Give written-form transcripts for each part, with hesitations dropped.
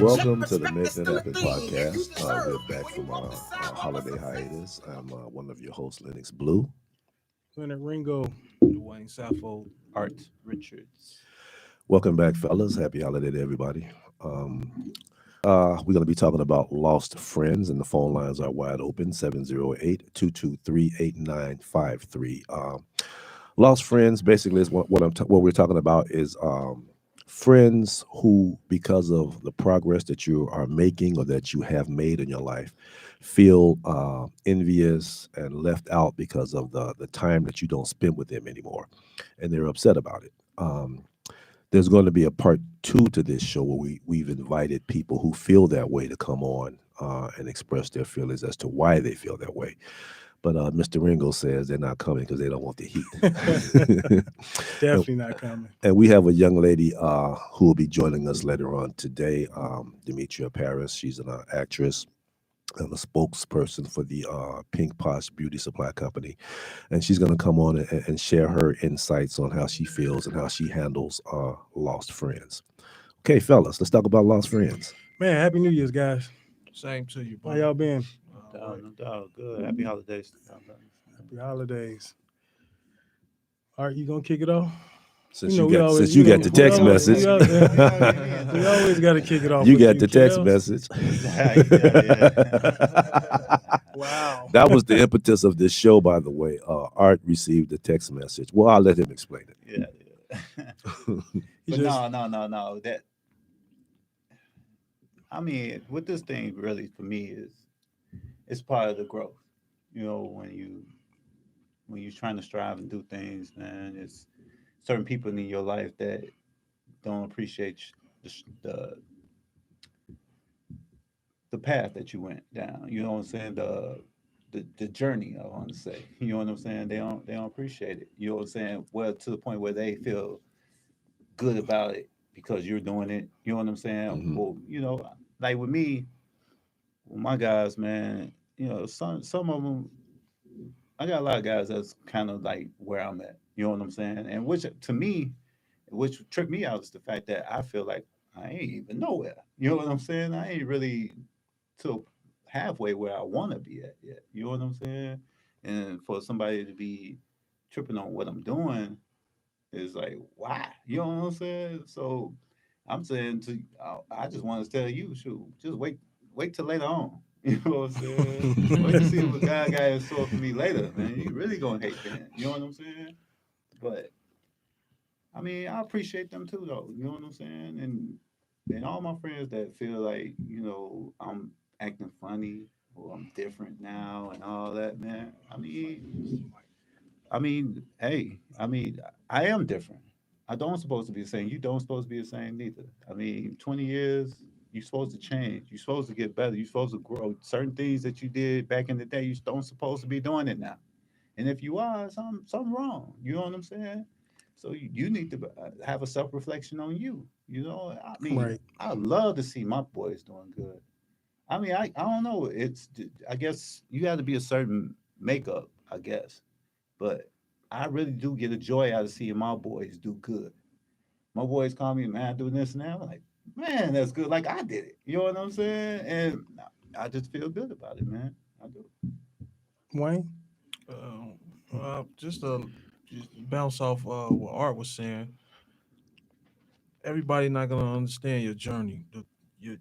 Welcome to the Myth and Epic Podcast. We're back from our holiday hiatus. I'm one of your hosts, Lennox Blue. Leonard Ringo. Dwayne Sappho, Art Richards. Welcome back, fellas. Happy holiday to everybody. We're going to be talking about lost friends, and the phone lines are wide open 708-223-8953. Lost friends basically is what we're talking about is friends who, because of the progress that you are making or that you have made in your life, feel envious and left out because of the time that you don't spend with them anymore, and they're upset about it. There's going to be a part two to this show where we've invited people who feel that way to come on and express their feelings as to why they feel that way. But Mr. Ringo says they're not coming because they don't want the heat. Definitely not coming. And we have a young lady who will be joining us later on today, Demetria Parris. She's an actress and a spokesperson for the Pink Posh beauty supply company. And she's going to come on and share her insights on how she feels and how she handles lost friends. Okay, fellas, let's talk about lost friends. Man, Happy New Year's, guys. Same to you, bro. How y'all been? No doubt. Good. Happy holidays. Happy holidays. All right, you gonna kick it off? Since you got the text message. We always got to kick it off. You got the text message. Wow. That was the impetus of this show, by the way. Art received the text message. Well, I'll let him explain it. Yeah. But no. That, I mean, what this thing really for me is, it's part of the growth. You know, when you're trying to strive and do things, man, it's certain people in your life that don't appreciate the path that you went down. You know what I'm saying? The journey, I want to say. You know what I'm saying? They don't appreciate it. You know what I'm saying? Well, to the point where they feel good about it because you're doing it. You know what I'm saying? Mm-hmm. Well, you know, like with me, with my guys, man, you know, some of them, I got a lot of guys that's kind of like where I'm at. You know what I'm saying? And which to me, which tripped me out is the fact that I feel like I ain't even nowhere. You know what I'm saying? I ain't really to halfway where I want to be at yet. You know what I'm saying? And for somebody to be tripping on what I'm doing is like, why? You know what I'm saying? So I'm saying I just want to tell you, shoot, just wait till later on. You know what I'm saying? Wait to see what God got in store for me later, man. You really gonna hate that. You know what I'm saying? But I mean, I appreciate them too, though. You know what I'm saying? And all my friends that feel like, you know, I'm acting funny or I'm different now and all that, man. Hey, I am different. I don't supposed to be the same. You don't supposed to be the same neither. I mean, 20 years, you're supposed to change. You're supposed to get better. You're supposed to grow. Certain things that you did back in the day, you don't supposed to be doing it now. And if you are, something wrong. You know what I'm saying? So you need to have a self reflection on you. You know, I mean, Right. I love to see my boys doing good. I mean, I don't know. I guess you got to be a certain makeup, I guess. But I really do get a joy out of seeing my boys do good. My boys call me, man, doing this and that. I'm like, man, that's good. Like I did it. You know what I'm saying? And I just feel good about it, man. I do. Wayne? Just bounce off what Art was saying. Everybody not gonna understand your journey, your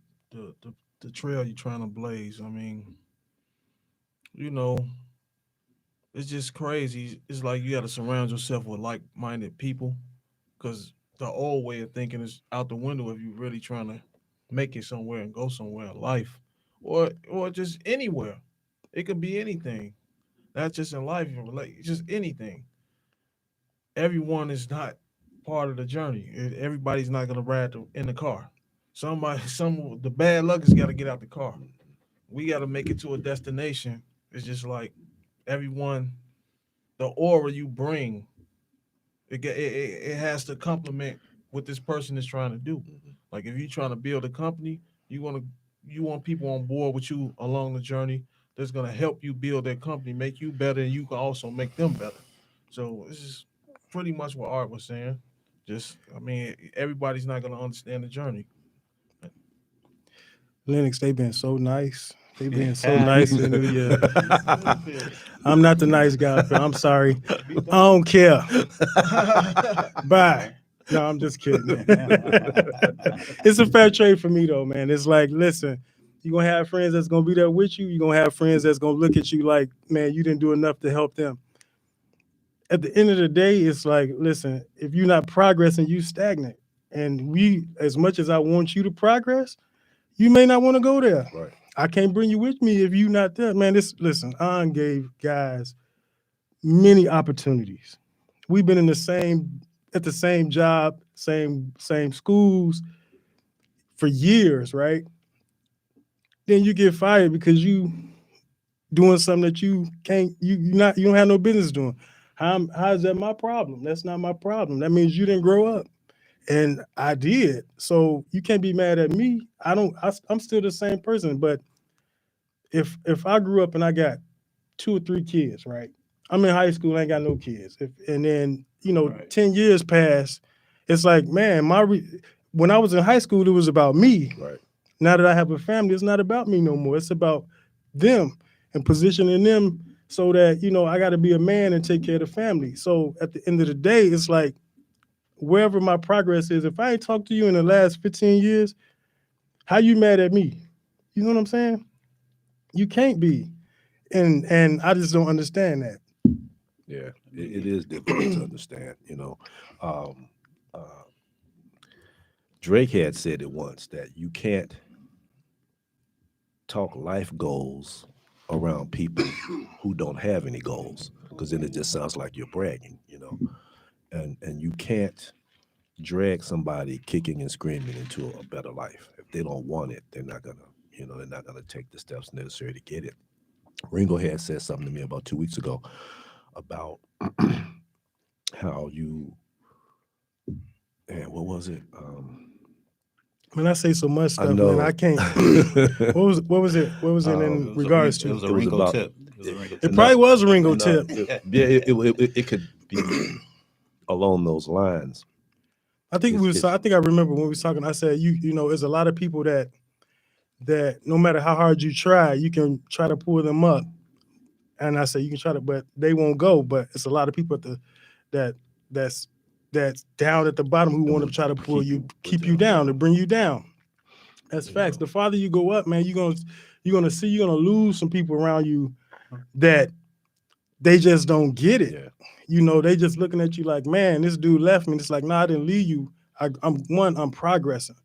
the trail you're trying to blaze. I mean, you know, it's just crazy. It's like you got to surround yourself with like-minded people, because the old way of thinking is out the window if you're really trying to make it somewhere and go somewhere in life, or just anywhere. It could be anything, not just in life, just anything. Everyone is not part of the journey. Everybody's not gonna ride in the car. The bad luck has got to get out the car. We got to make it to a destination. It's just like everyone, the aura you bring, it has to complement what this person is trying to do. Like if you're trying to build a company, you want people on board with you along the journey that's gonna help you build that company, make you better, and you can also make them better. So this is pretty much what Art was saying. Just, I mean, everybody's not gonna understand the journey. Lennox, they been so nice. They been so nice in New Year. I'm not the nice guy, Phil. I'm sorry. I don't care. Bye. No, I'm just kidding. It's a fair trade for me though, man. It's like, listen, you're gonna have friends that's gonna be there with you. You're gonna have friends that's gonna look at you like, man, you didn't do enough to help them. At the end of the day, it's like, listen, if you're not progressing, you stagnant. And we, as much as I want you to progress, you may not want to go there. Right. I can't bring you with me if you're not there. Man, listen, I gave guys many opportunities. We've been at the same job, same schools for years, right? Then you get fired because you doing something that you can't, you don't have no business doing. How is that my problem? That's not my problem. That means you didn't grow up. And I did. So you can't be mad at me. I'm still the same person. But if I grew up and I got 2 or 3 kids, right? I'm in high school, I ain't got no kids. And then, Right. 10 years pass. It's like, man, when I was in high school, it was about me. Right. Now that I have a family, it's not about me no more. It's about them and positioning them so that, I got to be a man and take care of the family. So at the end of the day, it's like, wherever my progress is, if I ain't talked to you in the last 15 years, how you mad at me? You know what I'm saying? You can't be. And I just don't understand that. Yeah, it is difficult to understand. Drake had said it once that you can't talk life goals around people who don't have any goals, because then it just sounds like you're bragging, and you can't drag somebody kicking and screaming into a better life. If they don't want it, they're not gonna take the steps necessary to get it. Ringo had said something to me about 2 weeks ago about how and what was it? Man, I say so much I stuff, know. man. I can't. What was it? What was it in regards It was to? a It was Ringo about- tip. It was a Ringo It tip. probably was a Ringo No, tip. it could be along those lines. I think I think I remember when we was talking. I said, there's a lot of people that no matter how hard you try, you can try to pull them up. And I said you can try to, but they won't go. But it's a lot of people that's down at the bottom who want to try to pull you, keep you down, to bring you down. That's facts. The farther you go up, man, you're gonna lose some people around you that they just don't get it. Yeah. They just looking at you like, man, this dude left me. It's like, nah, I didn't leave you. I'm progressing.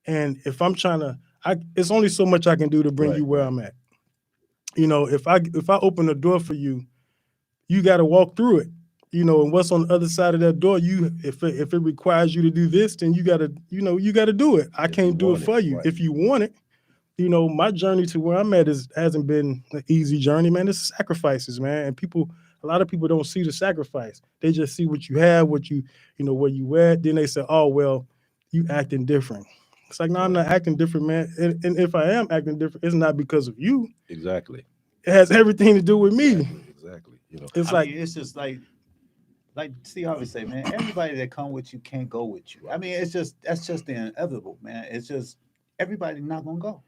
And if I'm trying to, it's only so much I can do to bring Right, you where right. I'm at. If I open the door for you, you got to walk through it. And what's on the other side of that door, if it requires you to do this, then you got to do it. I If can't you do it want for it, you. right. If you want it, my journey to where I'm at hasn't been an easy journey, man. It's sacrifices, man. And a lot of people don't see the sacrifice. They just see what you have, where you at. Then they say, oh, well, you acting different. It's like, no, I'm not acting different, man. And if I am acting different, it's not because of you. Exactly. It has everything to do with me. Exactly. It's I mean, it's just like Steve Harvey say, man, everybody that come with you can't go with you. I mean, that's just the inevitable, man. It's just everybody not gonna go.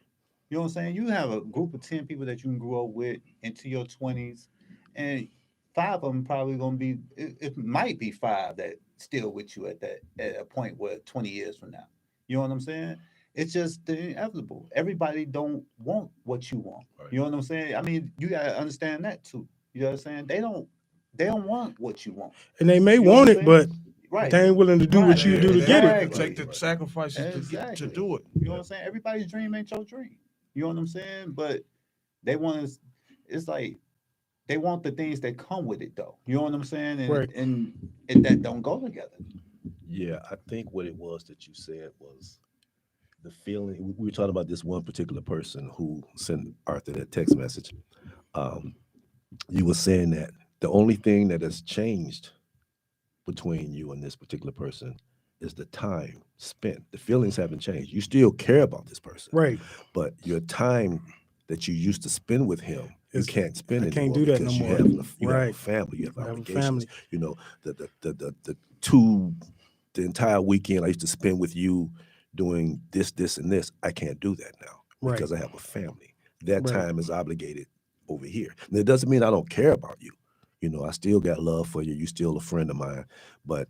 You know what I'm saying? You have a group of 10 people that you can grow up with into your 20s, and 5 of them probably gonna be. It might be 5 that still with you at a point where 20 years from now. You know what I'm saying? It's just the inevitable. Everybody don't want what you want. Right. You know what I'm saying? I mean, you gotta understand that too. You know what I'm saying? They don't want what you want. And they may You know want what it, I'm but Right. they ain't willing to do what you do to get it. Exactly. Take the sacrifices to Exactly. do it. You know what I'm saying? Everybody's dream ain't your dream. You know what I'm saying? But they want to. It's like they want the things that come with it, though. You know what I'm saying? And Right. and that don't go together. Yeah, I think what it was that you said was the feeling. We were talking about this one particular person who sent Arthur that text message. You were saying that the only thing that has changed between you and this particular person is the time spent. The feelings haven't changed. You still care about this person, Right. but your time that you used to spend with him, you can't spend I anymore can't do that because no you more. have you have a Right. family, you have I have a obligations. family. The entire weekend I used to spend with you doing this, and this. I can't do that now. because I have a family. That Right. time is obligated over here. And it doesn't mean I don't care about you. You know, I still got love for you. You're still a friend of mine. But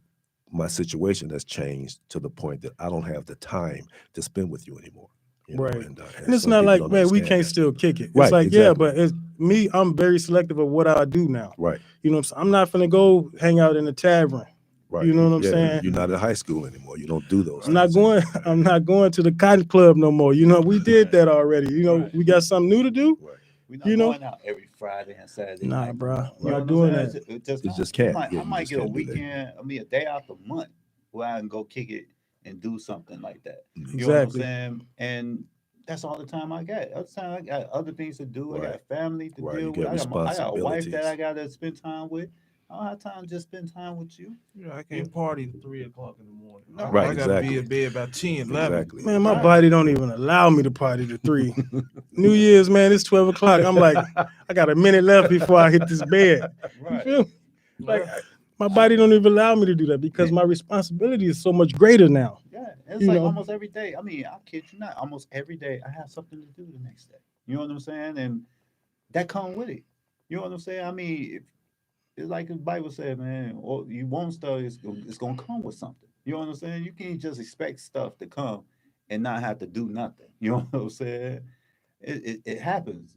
my situation has changed to the point that I don't have the time to spend with you anymore. You know, Right. and And it's some not people like, don't man, we understand can't that. still kick it. It's Right, like, yeah, exactly. but it's me, I'm very selective of what I do now. Right, You know what I'm saying? I'm not finna go hang out in a tavern. right. You know what I'm Yeah, saying? You're not in high school anymore. You don't do those I'm not things. going, I'm not going to the cotton club no more. You know, we did that already. You know, Right. we got something new to do. Right. We're not You know? going out every Friday and Saturday Nah, night. bro. No more. You know Not what doing I'm saying? that. It's just You not. just can't. I Yeah, you might just get a can't do that. weekend, a day out the month where I can go kick it and do something like that. You know what I'm Exactly. saying? And that's all the time I got. Other time I got other things to do. I Right. got family to Right. deal You with. got I got a wife that responsibilities. I gotta spend time with. I don't have time to just spend time with you. Yeah, I can't party at 3 o'clock in the morning. No. Right, I gotta be exactly. in bed by 10, 11. Exactly. Man, my Right. body don't even allow me to party to 3. New Year's, man, it's 12 o'clock. I'm like, I got a minute left before I hit this bed. You Right. feel me? Like, Yeah. my body don't even allow me to do that because my responsibility is so much greater now. Yeah, it's You like know. almost every day. I mean, I kid you not. Almost every day, I have something to do the next day. You know what I'm saying? And that come with it. You know what I'm saying? I mean, it's like the Bible said, man. Or you want stuff, it's gonna come with something. You know what I'm saying? You can't just expect stuff to come and not have to do nothing. You know what I'm saying? It happens.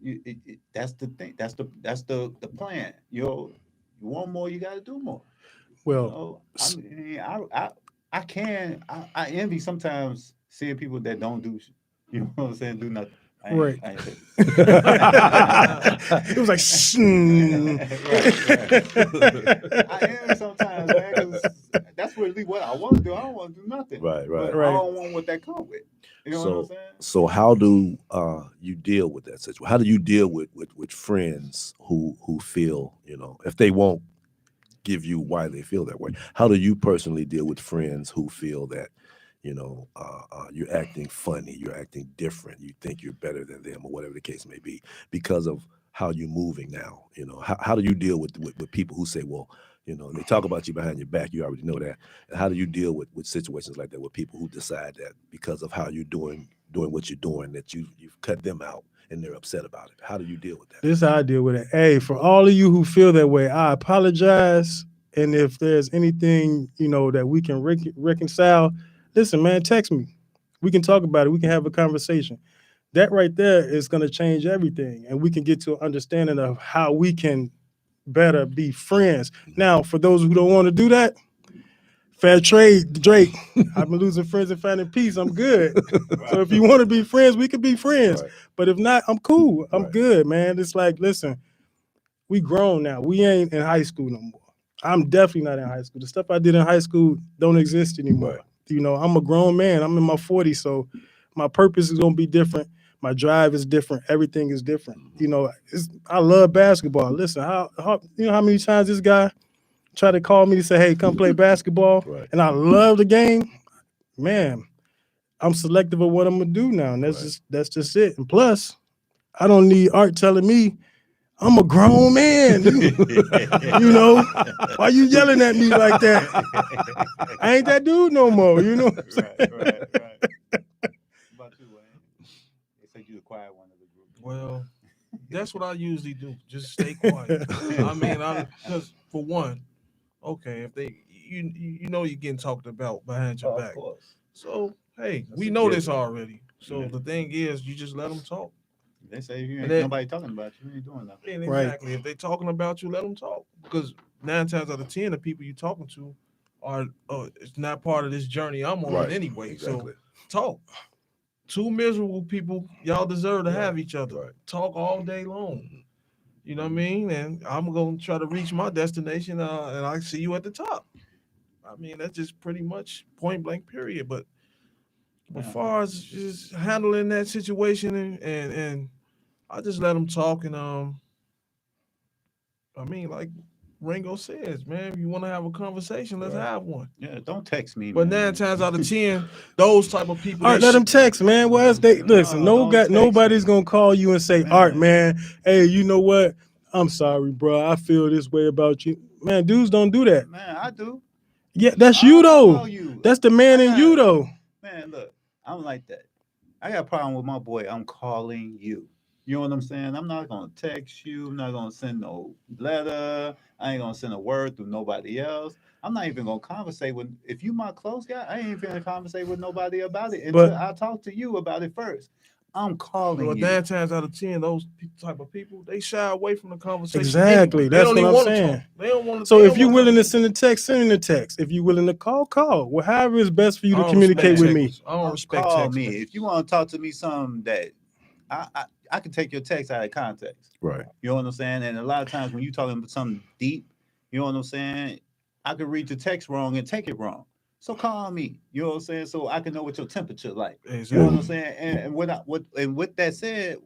That's the thing. That's the plan. You want more, you got to do more. You Well, know, I mean, I envy sometimes seeing people that don't do, you know what I'm saying, do nothing. right. I ain't say It was like, I envy sometimes, man, because that's really what I want to do. I don't want to do nothing. Right, right. But Right. I don't want what that come with. You know what I'm saying? So how do you deal with that situation? How do you deal with friends who feel, you know, if they won't give you why they feel that way? How do you personally deal with friends who feel that, you know, you're acting funny, you're acting different, you think you're better than them, or whatever the case may be, because of how you're moving now? You know, how do you deal with people who say, well, you know, they talk about you behind your back, you already know that. And how do you deal with situations like that with people who decide that because of how you're doing what you're doing, that you've cut them out and they're upset about it? How do you deal with that? this is how I deal with it. Hey, for all of you who feel that way, I apologize. And if there's anything, you know, that we can reconcile, listen, man, text me. We can talk about it. We can have a conversation. That right there is going to change everything. And we can get to an understanding of how we can better be friends. Now, for those who don't want to do that, fair trade, Drake. I've been losing friends and finding peace. I'm good. So if you want to be friends, we can be friends. Right. But if not, I'm cool. I'm Right. good, man. It's like, listen, we grown now. We ain't in high school no more. I'm definitely not in high school. The stuff I did in high school don't exist anymore. Right. You know, I'm a grown man. I'm in my 40s, so my purpose is gonna be different. My drive is different. Everything is different. You know, I love basketball. Listen, how you know how many times this guy tried to call me to say, "Hey, come play basketball," Right. and I love the game. Man, I'm selective of what I'm gonna do now, and Right. that's just it. And plus, I don't need Art telling me I'm a grown man. You know, why you yelling at me like that? I ain't that dude no more. You know what I'm saying? Right. What about you, Wayne? They said you the quiet one of the group. Well, that's what I usually do. Just stay quiet. I mean, because for one, okay, if they you know you're getting talked about behind your Of back. course. So hey, That's we a know this given. already. So Yeah. the thing is, you just let them talk. They say if you And ain't then- nobody talking about you, you ain't doing nothing. And Right. exactly, if they talking about you, let them talk. Because 9 times out of 10, the people you talking to are it's not part of this journey I'm on Right. anyway. Exactly. So talk. Two miserable people, y'all deserve to have each other. Right. Talk all day long. You know what I mean? And I'm gonna try to reach my destination, and I see you at the top. I mean, that's just pretty much point blank period. But as Yeah. far as just handling that situation, and I just let them talk, and I mean, like Ringo says, man, if you want to have a conversation, let's Right. have one. Yeah, don't text me, But man. 9 times out of 10, those type of people, Art, they let them text, man. Well, they listen. don't text Nobody's me. gonna call you and say, Man. "Art, man, hey, you know what? I'm sorry, bro. I feel this way about you." Man, dudes don't do that. Man, I do. Yeah, that's I you don't though. know you. That's the man I in you got- though. Man, look, I'm like that. I got a problem with my boy. I'm calling you. You know what I'm saying? I'm not gonna text you. I'm not gonna send no letter. I ain't gonna send a word through nobody else. I'm not even gonna conversate with. If you my close guy, I ain't even gonna conversate with nobody about it But until I talk to you about it first. I'm calling But you. 9 times out of 10, those type of people, they shy away from the conversation. exactly, Anyway. They that's don't what even I'm want to saying. talk. They don't want to. So if you're willing to send a text, send a text. If you're willing to call. Well, however is best for you to communicate with me. I don't respect Call text me messages. if you want to talk to me. Something that I can take your text out of context. Right. You know what I'm saying? And a lot of times when you talking about something deep, you know what I'm saying? I could read the text wrong and take it wrong. So call me. You know what I'm saying? So I can know what your temperature like. You know what I'm Exactly. saying? And with that said,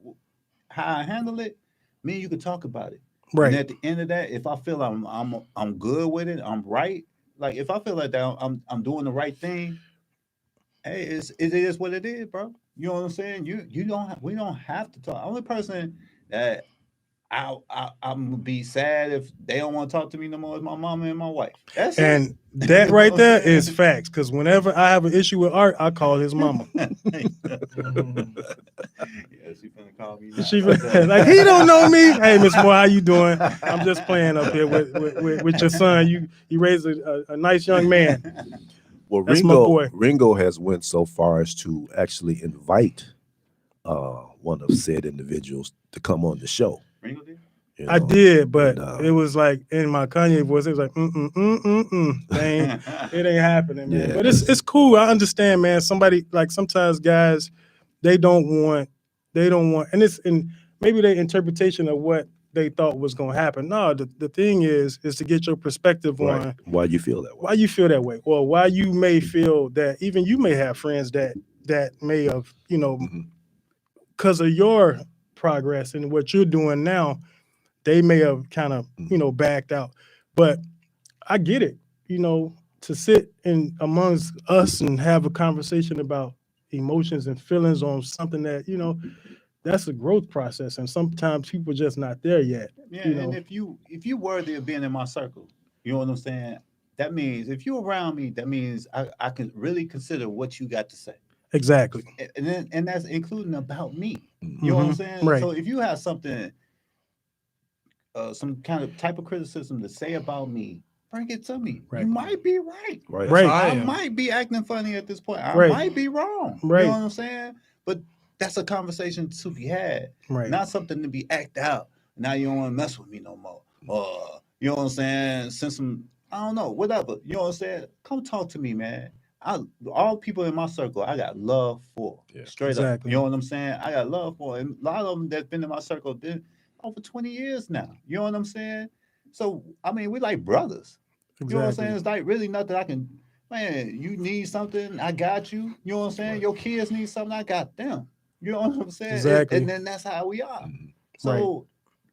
how I handle it, me and you can talk about it. And Right. at the end of that, if I feel I'm good with it, I'm right. Like if I feel like that I'm doing the right thing, hey, it is what it is, bro. You know what I'm saying? You don't we don't have to talk. Only person that I'm gonna be sad if they don't want to talk to me no more is my mama and my wife. That's it. And that You know right what there I'm is saying? facts. Because whenever I have an issue with Art, I call his mama. Mhm. Yeah, she finna call me now. She Right like, he don't know me. Hey, Miss Moore, how you doing? there. I'm just playing up here with your son. You raised a nice young man. Well, That's my boy. Ringo has went so far as to actually invite one of said individuals to come on the show. Ringo did? You I know? did, but And, it was like in my Kanye voice. It was like, it ain't happening, man. Yeah, But it's cool. I understand, man. Somebody like sometimes guys, they don't want, and maybe their interpretation of what they thought was gonna happen. No, the thing is to get your perspective right. on Why you feel that way? why you feel that way, or why you may feel that even you may have friends that may have, Mhm. because of your progress and what you're doing now, they may have kind of, backed out. But I get it, to sit in amongst us and have a conversation about emotions and feelings on something that, that's a growth process. And sometimes people just not there yet. Yeah, and if you worthy of being in my circle, you know what I'm saying? That means if you're around me, that means I can really consider what you got to say. Exactly. And that's including about me. Mhm. You know what I'm Mhm. saying? Right. So if you have something, some kind of type of criticism to say about me, bring it to me. Right. You might be right. Right. Right. I might be acting funny at this point. I Right. might be wrong. Right. You know what I'm saying? But that's a conversation to be had, Right. not something to be act out. Now you don't want to mess with me no more. You know what I'm saying? Send some, I don't know, whatever. You know what I'm saying? Come talk to me, man. All people in my circle, I got love for. Yeah. Straight up. Exactly. You know what I'm saying? I got love for. And a lot of them that's been in my circle been over 20 years now. You know what I'm saying? So, I mean, we like brothers. You know what I'm saying? It's like really nothing I can, man, you need something, I got you. You know what I'm saying? Right. Your kids need something, I got them. You know what I'm saying? Exactly. And then that's how we are. Mhm. So,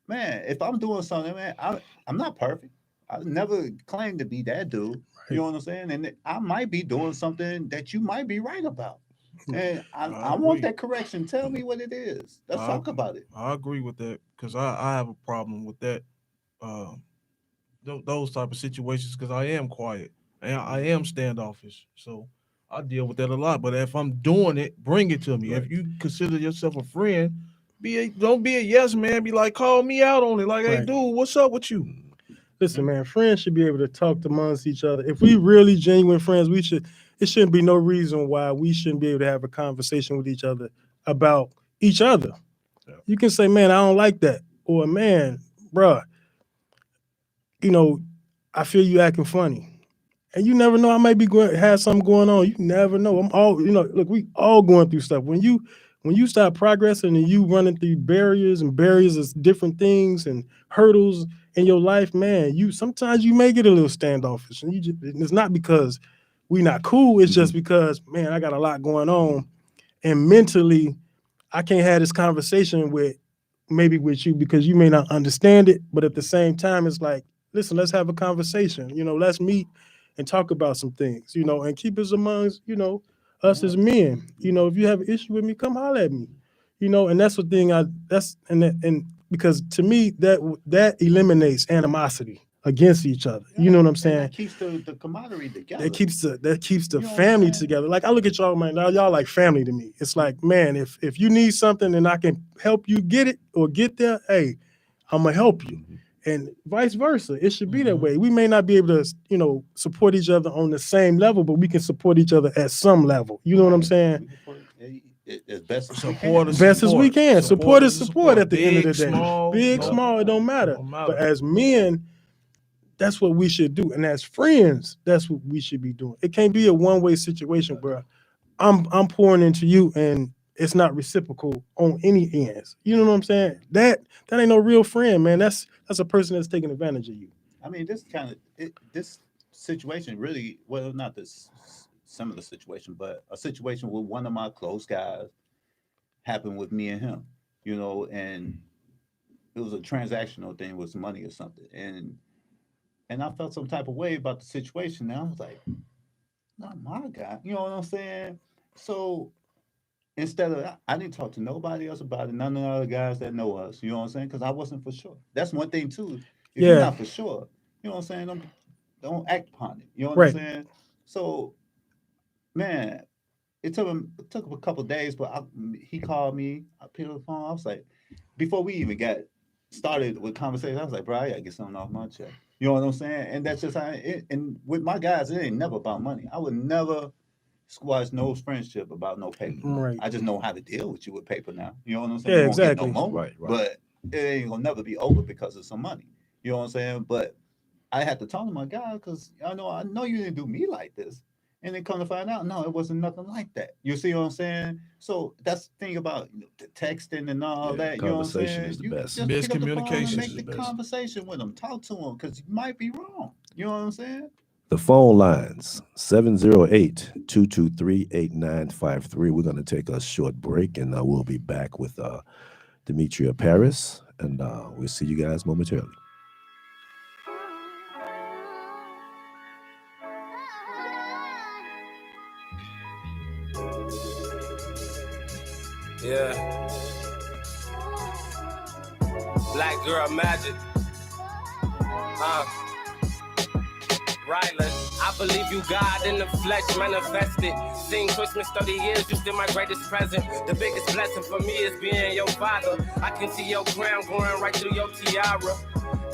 man, if I'm doing something, man, I'm not perfect. I never claimed to be that dude. Right. You know what I'm saying? And I might be doing something that you might be right about. And I want agree. that correction. Tell me what it is. Let's I, talk about it. I agree with that because I have a problem with that. Um, those type of situations because I am quiet and I am standoffish. So I deal with that a lot. But if I'm doing it, bring it to me. Right. If you consider yourself a friend, don't be a yes man. Be like, call me out on it. Like, hey, Right. dude, what's up with you? Listen, man, friends should be able to talk amongst each other. If we really genuine friends, it shouldn't be no reason why we shouldn't be able to have a conversation with each other about each other. Yeah. You can say, man, I don't like that. Or man, bruh, I feel you acting funny. And you never know, I might be have something going on. You never know. Look, we all going through stuff. When you start progressing and you running through barriers of different things and hurdles in your life, man, sometimes you may get a little standoffish. And it's not because we not cool. It's just because, man, I got a lot going on. And mentally, I can't have this conversation with you because you may not understand it. But at the same time, it's like, listen, let's have a conversation. Let's meet and talk about some things, and keep us amongst, us as men. If you have an issue with me, come holler at me. And that's the thing and because to me that eliminates animosity. against each other. You know what I'm saying? That keeps the camaraderie together. That keeps the You know what I'm family saying? together. Like I look at y'all, man. Now y'all like family to me. It's like, man, if you need something and I can help you get it or get there, hey, I'm gonna help you. And vice versa. It should be that way. We may not be able to, support each other on the same level, but we can support each other at some level. You know what I'm saying? As best as we Support can. is Best as we can. Support is support at the end of the Big, day. small, Big, no, small, it don't matter. don't matter. But as men, that's what we should do. And as friends, that's what we should be doing. It can't be a one-way situation where I'm pouring into you and it's not reciprocal on any ends. You know what I'm saying? That ain't no real friend, man. That's a person that's taking advantage of you. I mean, this situation really, well, not this similar situation, but a situation with one of my close guys happened with me and him, and it was a transactional thing with some money or something. And I felt some type of way about the situation. And I was like, not my guy. You know what I'm saying? So instead of, I didn't talk to nobody else about it, none of the other guys that know us, you know what I'm saying? Because I wasn't for sure. That's one thing too. If you're not for sure, you know what I'm saying? Don't act upon it. You know what I'm saying? So, man, it took him a couple of days, but he called me. I picked up the phone. I was like, before we even got started with conversation, I was like, bro, I gotta get something off my check. You know what I'm saying? And that's just how. And with my guys, it ain't never about money. I would never squash no friendship about no paper. Right. I just know how to deal with you with paper now. You know what I'm saying? Yeah, you won't exactly. get no more, Right. but it ain't gonna never be over because of some money. You know what I'm saying? But I had to talk to my guy because I know you didn't do me like this. And then come to find out, no, it wasn't nothing like that. You see what I'm saying? So that's the thing about the texting and all that. You know what I'm Conversation saying? is the You best. just pick up the phone and Miscommunication make is the the best. conversation with them. Talk to them because you might be wrong. You know what I'm saying? The phone lines 708-223-8953. We're going to take a short break and we'll be back with Demetria Parris, and we'll see you guys momentarily. Yeah. Black girl magic. Rylan, I believe you God in the flesh manifested. Seen Christmas 30 years, you still my greatest present. The biggest blessing for me is being your father. I can see your crown going right through your tiara.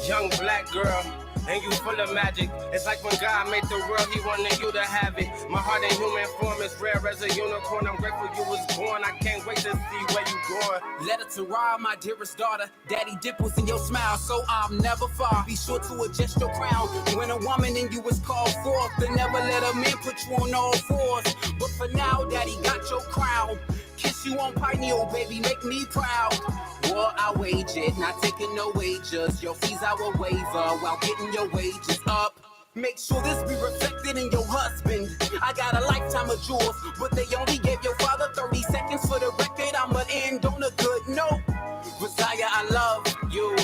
Young black girl, and you full of magic. It's like when God made the world, he wanted you to have it. My heart in human form is rare as a unicorn. I'm grateful you was born. I can't wait to see where you going. Letter to Ra, my dearest daughter. Daddy dimples in your smile, so I'm never far. Be sure to adjust your crown. When a woman in you is called forth, then never let a man put you on all fours. But for now, Daddy got your crown. Kiss you on pineal, baby, make me proud. War, I wage it, not taking no wages. Your fees I will waiver while getting your wages up. Make sure this be reflected in your husband. I got a lifetime of jewels, but they only gave your father 30 seconds for the record. I'ma end on a good note. Messiah, I love you.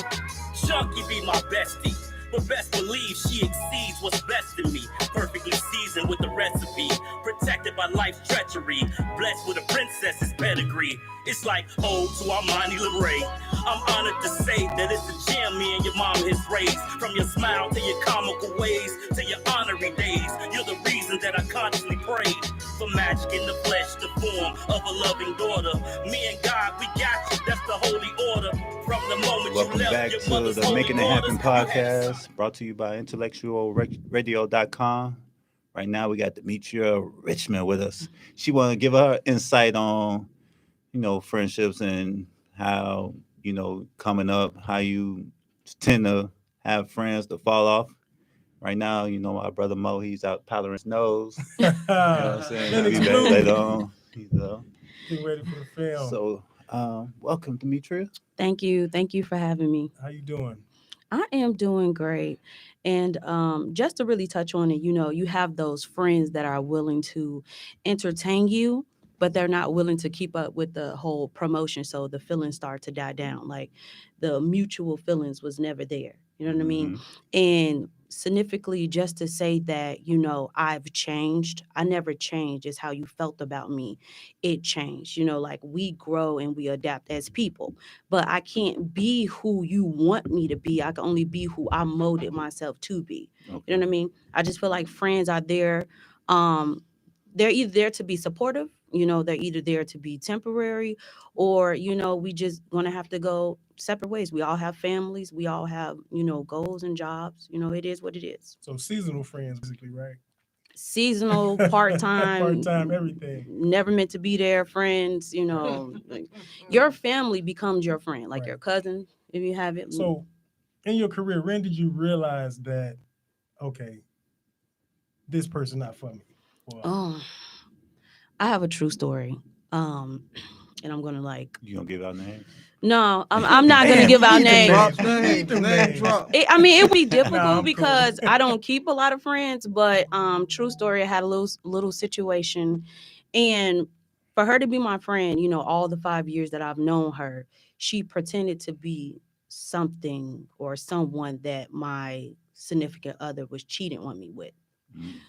Chunky be my bestie, but best believe she exceeds what's best in me. Perfectly seasoned with the recipe, protected by life's treachery, blessed with a princess's pedigree. It's like ode to Armani LeRae. I'm honored to say that it's a gem me and your mom has raised. From your smile to your comical ways to your honorary days, you're the reason that I constantly prayed for magic in the flesh, the form of a loving daughter. Me and God, we got you. That's the holy order. From the moment Welcome you left back your to mother's the holy Making It Happen orders. podcast, brought to you by IntellectualRadio.com. Right now, we got Demetria Richmond with us. She want to give her insight on, friendships and how, coming up, how you tend to have friends to fall off. Right now, my brother Mo, he's out powdering his nose. You know what I'm saying? He'll be back later on. Get ready for the film. So, welcome, Demetria. Thank you. Thank you for having me. How you doing? I am doing great. And just to really touch on it, you have those friends that are willing to entertain you, but they're not willing to keep up with the whole promotion. So the feelings start to die down. Like the mutual feelings was never there. You know what I mean? And significantly just to say that, you know, I've changed. I never changed. It's how you felt about me. It changed. You know, like we grow and we adapt as people. But I can't be who you want me to be. I can only be who I molded myself to be. Okay. You know what I mean? I just feel like friends are there. They're either there to be supportive, you know, they're either there to be temporary, or, you know, we just gonna have to go separate ways. We all have families, we all have, you know, goals and jobs. You know, it is what it is. So seasonal friends, basically, right? Seasonal, part-time, Part-time, everything. never meant to be there friends, you know. Like, your family becomes your friend, like your Right. cousin, if you have it. So in your career, when did you realize that, okay, this person not for me? Or, Oh, I have a true story. And I'm gonna like, You gonna give out names? no, I'm not gonna give out names. Drop We need names, them name names. drop. I mean, it would be difficult Nah, I'm cool. because I don't keep a lot of friends, but true story, I had a little situation, and for her to be my friend, you know, all the 5 years that I've known her, she pretended to be something or someone that my significant other was cheating on me with.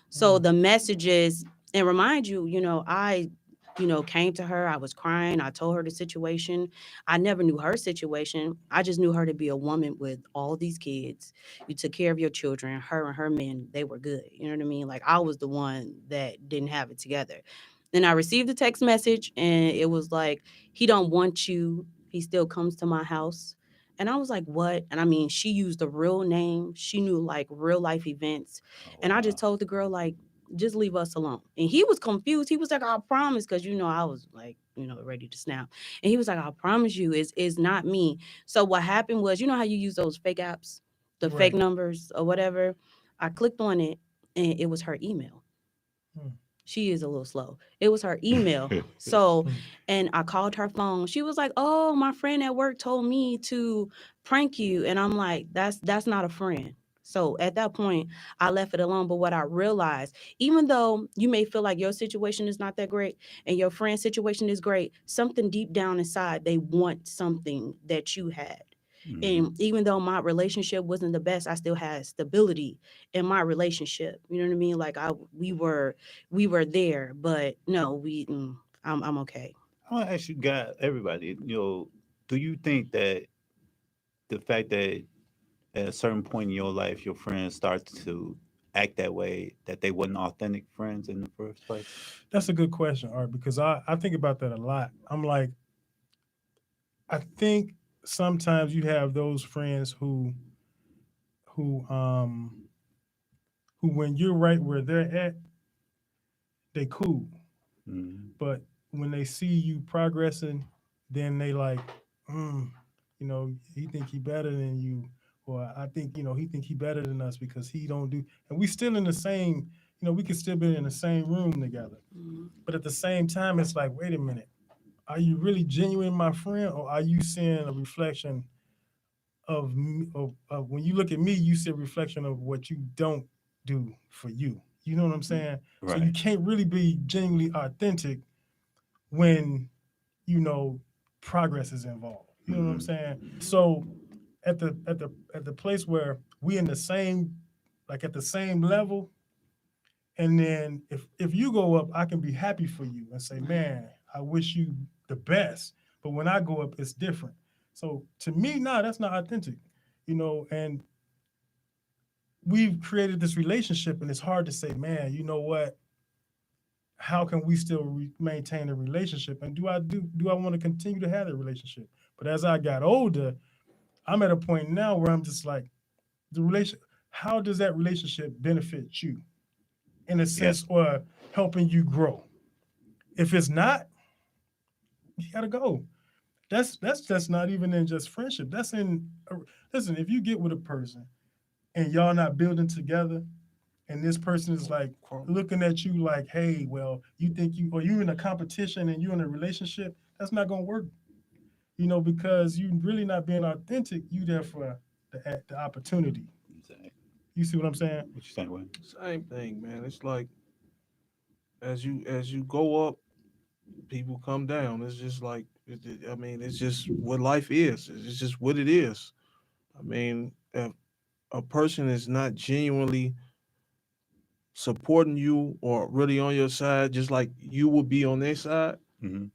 So the messages, and remind you, you know, you know, came to her. I was crying. I told her the situation. I never knew her situation. I just knew her to be a woman with all these kids. You took care of your children. Her and her men, they were good. You know what I mean? Like I was the one that didn't have it together. Then I received a text message and it was like, he don't want you. He still comes to my house. And I was like, what? And I mean, she used a real name. She knew like real life events. And I just told the girl, like, just leave us alone. And he was confused. He was like, I promise, because you know, I was like, you know, ready to snap. And he was like, I promise you, it's not me. So what happened was, you know how you use those fake apps, the fake Right. numbers or whatever. I clicked on it and it was her email. Hmm. She is a little slow. It was her email. So, and I called her phone. She was like, "Oh, my friend at work told me to prank you." And I'm like, that's not a friend. So at that point, I left it alone. But what I realized, even though you may feel like your situation is not that great and your friend's situation is great, something deep down inside, they want something that you had. And even though my relationship wasn't the best, I still had stability in my relationship. You know what I mean? Like we were there, but no, I'm okay. I want to ask you guys, everybody, you know, do you think that the fact that at a certain point in your life, your friends start to act that way, that they wasn't authentic friends in the first place? That's a good question, Art, because I think about that a lot. I'm like, I think sometimes you have those friends who when you're right where they're at, they cool. But when they see you progressing, then they like, you know, he think he better than you, or I think, you know, he think he better than us because he don't do, and we still in the same, you know, we could still be in the same room together. But at the same time, it's like, wait a minute, are you really genuine, my friend, or are you seeing a reflection of me? Of when you look at me, you see a reflection of what you don't do for you. You know what I'm saying? So you Right. can't really be genuinely authentic when, you know, progress is involved. You know what I'm saying? So at the place where we in the same, like at the same level, and then if you go up, I can be happy for you and say, man, I wish you the best. But when I go up, it's different. So to me, nah, that's not authentic, you know. And we've created this relationship, and it's hard to say, man, you know what? How can we still maintain a relationship? And do I want to continue to have a relationship? But as I got older, I'm at a point now where I'm just like, how does that relationship benefit you in a sense, or helping you grow? If it's not, you gotta go. That's not even in just friendship. That's in listen, if you get with a person and y'all not building together, and this person is like looking at you like, hey, well, you think you, or you in a competition and you in a relationship, that's not gonna work. You know, because you really not being authentic. You there for the opportunity. Exactly. You see what I'm saying? What you think, Wayne? Same thing, man. It's like as you go up, people come down. It's just like I mean, it's just what life is. It's just what it is. I mean, a person is not genuinely supporting you or really on your side, just like you would be on their side, Mm-hmm.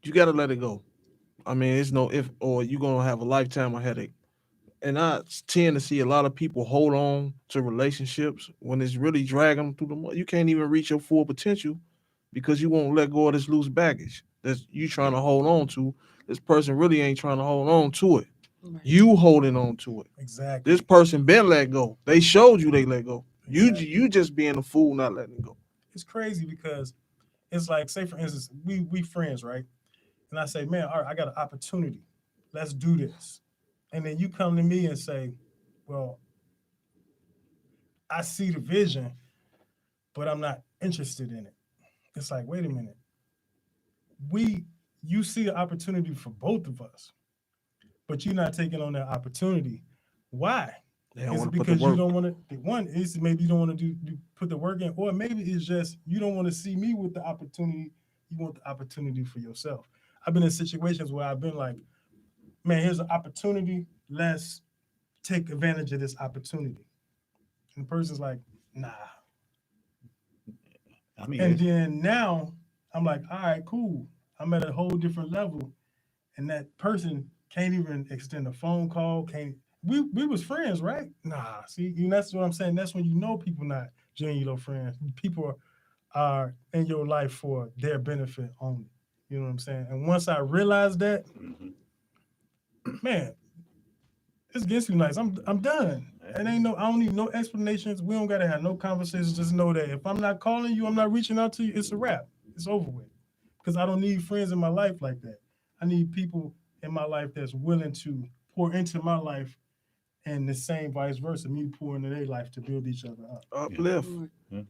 you got to let it go. I mean, it's no if, or you're going to have a lifetime of headache. And I tend to see a lot of people hold on to relationships when it's really dragging them through the mud. You can't even reach your full potential because you won't let go of this loose baggage that you trying to hold on to. This person really ain't trying to hold on to it. Right. You holding on to it. Exactly. This person been let go. They showed you they let go. Exactly. You just being a fool not letting go. It's crazy because it's like, say for instance, we friends, right? And I say, man, all right, I got an opportunity. Let's do this. And then you come to me and say, well, I see the vision, but I'm not interested in it. It's like, wait a minute. You see the opportunity for both of us, but you're not taking on that opportunity. Why? They don't Is want it to put the because you work. don't want to? One is maybe you don't want to put the work in, or maybe it's just you don't want to see me with the opportunity. You want the opportunity for yourself. I've been in situations where I've been like, man, here's an opportunity. Let's take advantage of this opportunity. And the person's like, nah. I mean, And then now I'm like, all right, cool. I'm at a whole different level. And that person can't even extend a phone call. We was friends, right? Nah, see, that's what I'm saying. That's when you know people not genuine friends. People are in your life for their benefit only. You know what I'm saying? And once I realized that, man, it's against you nice. I'm done. I don't need no explanations. We don't gotta have no conversations. Just know that if I'm not calling you, I'm not reaching out to you, it's a wrap. It's over with. Because I don't need friends in my life like that. I need people in my life that's willing to pour into my life and the same vice versa, me pour into their life to build each other up. Uplift. what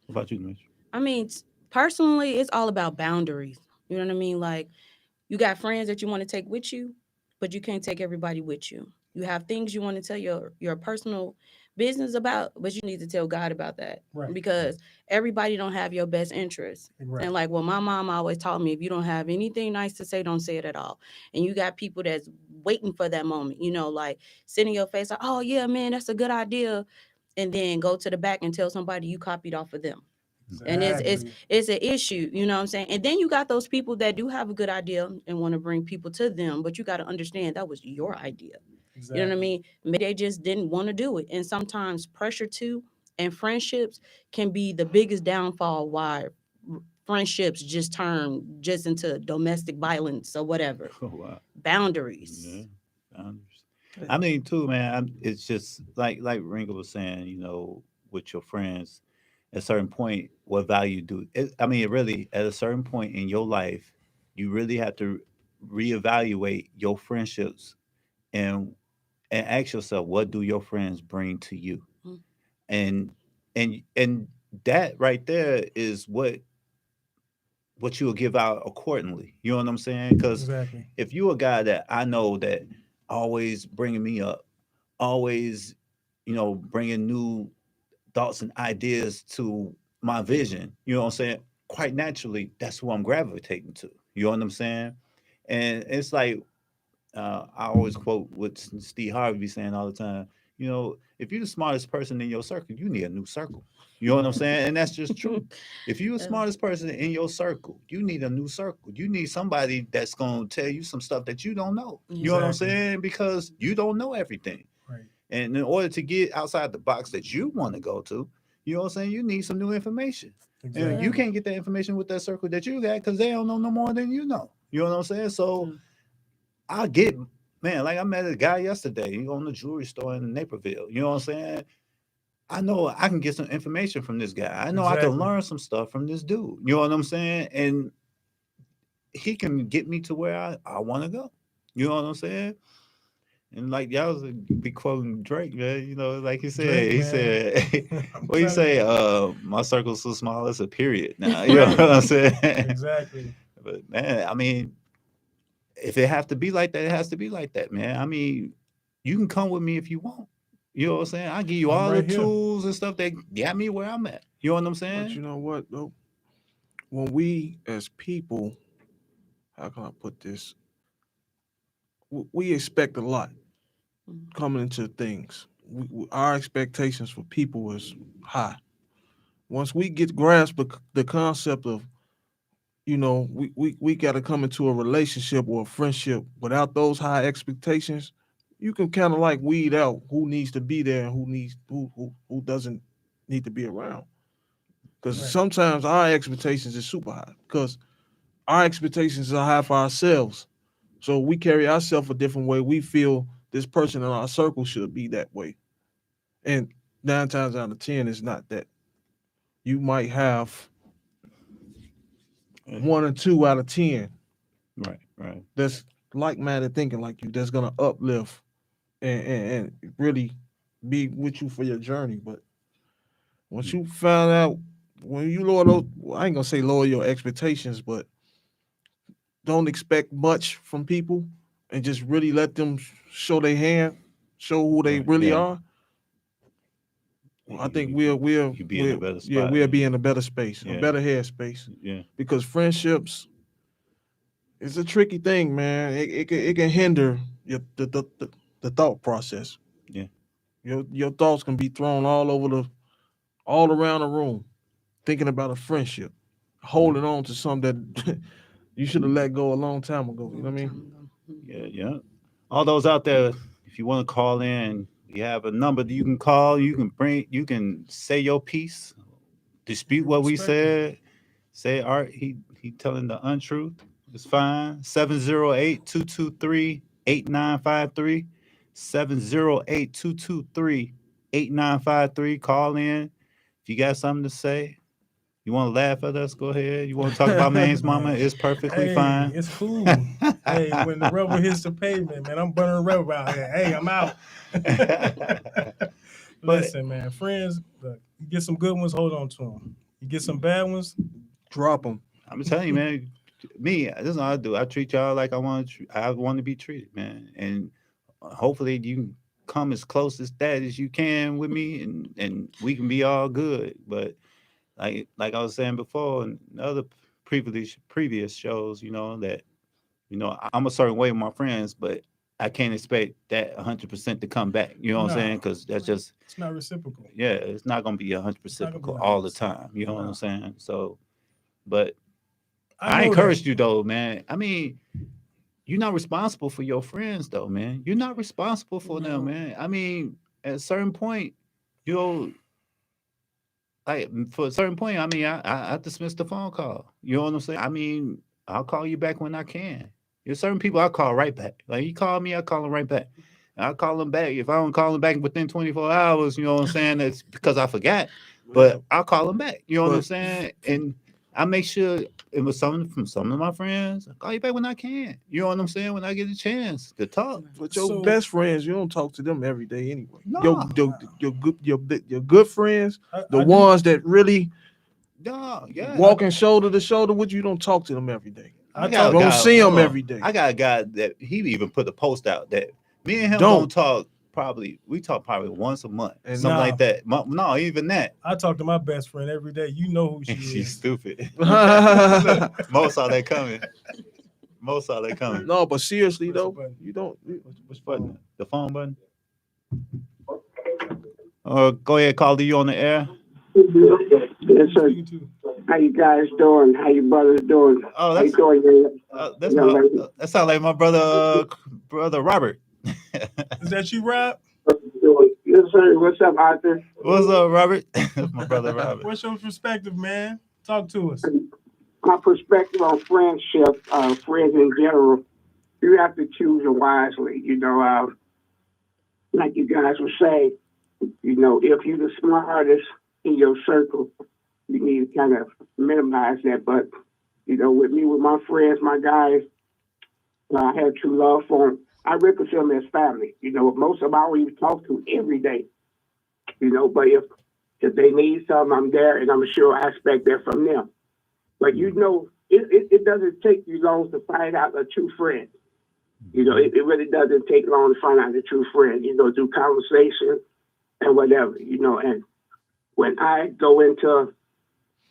about you, Demetria? I mean, personally, it's all about boundaries. You know what I mean? Like, you got friends that you want to take with you, but you can't take everybody with you. You have things you want to tell your personal business about, but you need to tell God about that. Right. Because everybody don't have your best interests. Right. And like, well, my mom always taught me, if you don't have anything nice to say, don't say it at all. And you got people that's waiting for that moment, like sitting in your face, like, oh yeah, man, that's a good idea. And then go to the back and tell somebody you copied off of them. Exactly. And it's an issue, you know what I'm saying? And then you got those people that do have a good idea and want to bring people to them, but you got to understand that was your idea. Exactly. You know what I mean? Maybe they just didn't want to do it. And sometimes pressure too and friendships can be the biggest downfall why friendships just turn just into domestic violence or whatever. Oh, wow. Boundaries. Yeah. Boundaries. I mean, too, man. It's just like Ringo was saying. With your friends, at a certain point, what value do? Really, at a certain point in your life, you really have to reevaluate your friendships and ask yourself, what do your friends bring to you? Mm. And that right there is what you will give out accordingly. You know what I'm saying? Because Exactly. if you a guy that I know that always bringing me up, always, bringing new thoughts and ideas to my vision, you know what I'm saying? Quite naturally, that's who I'm gravitating to. You know what I'm saying? And it's like, I always quote what Steve Harvey be saying all the time. If you're the smartest person in your circle, you need a new circle. You know what I'm saying? And that's just true. If you're the smartest person in your circle, you need a new circle. You need somebody that's going to tell you some stuff that you don't know. You know what I'm Exactly. saying? Because you don't know everything. Right. And in order to get outside the box that you want to go to, you know what I'm saying? You need some new information. Exactly. And you can't get that information with that circle that you got because they don't know no more than you know. You know what I'm saying? So I get, man, like I met a guy yesterday on the jewelry store in Naperville. You know what I'm saying? I know I can get some information from this guy. I know I can Exactly. learn some stuff from this dude. You know what I'm saying? And he can get me to where I want to go. You know what I'm saying? And like y'all was be quoting Drake, man. Like he said, Drake, man. what he say? My circle's so small, it's a period now. You know what I'm saying? Exactly. But man, if it have to be like that, it has to be like that, man. You can come with me if you want. You know what I'm saying? I give you I'm all right the here. tools and stuff that got me where I'm at. You know what I'm But saying? you know what, though? When we as people, how can I put this? We expect a lot coming into things. our expectations for people is high. Once we grasp the concept of, we got to come into a relationship or a friendship without those high expectations, you can kind of like weed out who needs to be there and who doesn't need to be around. Because sometimes our expectations is super high because our expectations are high for ourselves. So we carry ourselves a different way. We feel this person in our circle should be that way. And 9 times out of 10, it's not that. You might have 1 or 2 out of 10. Right. That's like-minded thinking like you, that's gonna uplift and really be with you for your journey. But once you find out, when you lower those, I ain't gonna say lower your expectations, but don't expect much from people and just really let them show their hand, show who they really are. I think we'll be in a better spot. Yeah, we'll be in a better space, a better headspace. Yeah. Because friendships is a tricky thing, man. It can hinder the thought process. Yeah. Your thoughts can be thrown all around the room, thinking about a friendship, holding on to something that you should have let go a long time ago. You know what I mean? Yeah. All those out there, if you want to call in, you have a number that you can call. You can say your piece, dispute what we said. Say Art, he telling the untruth. It's fine. 708-223-8953. 708-223-8953. Call in. If you got something to say, you want to laugh at us, go ahead. You want to talk about man's mama, it's perfectly fine. It's cool. Hey, when the rubber hits the pavement, man, I'm burning rubber out here. Hey, I'm out. Listen, man, friends, look, you get some good ones, hold on to them. You get some bad ones, drop them. I'm telling you, man. Me, this is what I do. I treat y'all like I want to be treated, man. And hopefully you can come as close as that as you can with me, and we can be all good. But like I was saying before in other previous shows, that I'm a certain way with my friends, but I can't expect that 100% to come back. You know what I'm saying? Because that's just, it's not reciprocal. Yeah, it's not gonna be 100% reciprocal all the time. You know what I'm saying? So, but I encourage you though, man. I mean, you're not responsible for your friends though, man. You're not responsible for them, man. I mean, at a certain point, for a certain point, I mean, I dismiss the phone call. You know what I'm saying? I mean, I'll call you back when I can. There's certain people I call right back. Like you call me, I call them right back. And I call them back. If I don't call them back within 24 hours, you know what I'm saying? That's because I forgot. But I'll call them back. You know what I'm saying? And I make sure it was something from some of my friends. I call you back when I can. You know what I'm saying? When I get a chance to talk. But your best friends, you don't talk to them every day anyway. No. Your good friends, the ones that really walking shoulder to shoulder with you, don't talk to them every day. I don't see them every day. I got a guy that he even put a post out that me and him don't talk. We talk probably once a month, and something like that. No, even that. I talk to my best friend every day. You know who she is. She's stupid. Most are they coming. No, but seriously though, you don't. Which button? The phone button. Go ahead, Calder. You on the air? Yes, sir. How you guys doing? How you brothers doing? Oh, that's that sounds like my brother Robert. Is that you, Rob? Yes, sir. What's up, Arthur? What's up, Robert? That's my brother Robert. What's your perspective, man? Talk to us. My perspective on friendship, friends in general, you have to choose them wisely. Like you guys were saying, if you're the smartest in your circle, you need to kind of minimize that. But, with me, with my friends, my guys, I have true love for them. I really consider them as family. Most of them I don't even talk to every day. But if they need something, I'm there, and I'm sure I expect that from them. But it doesn't take you long to find out a true friend. It really doesn't take long to find out a true friend. Through conversation and whatever. And when I go into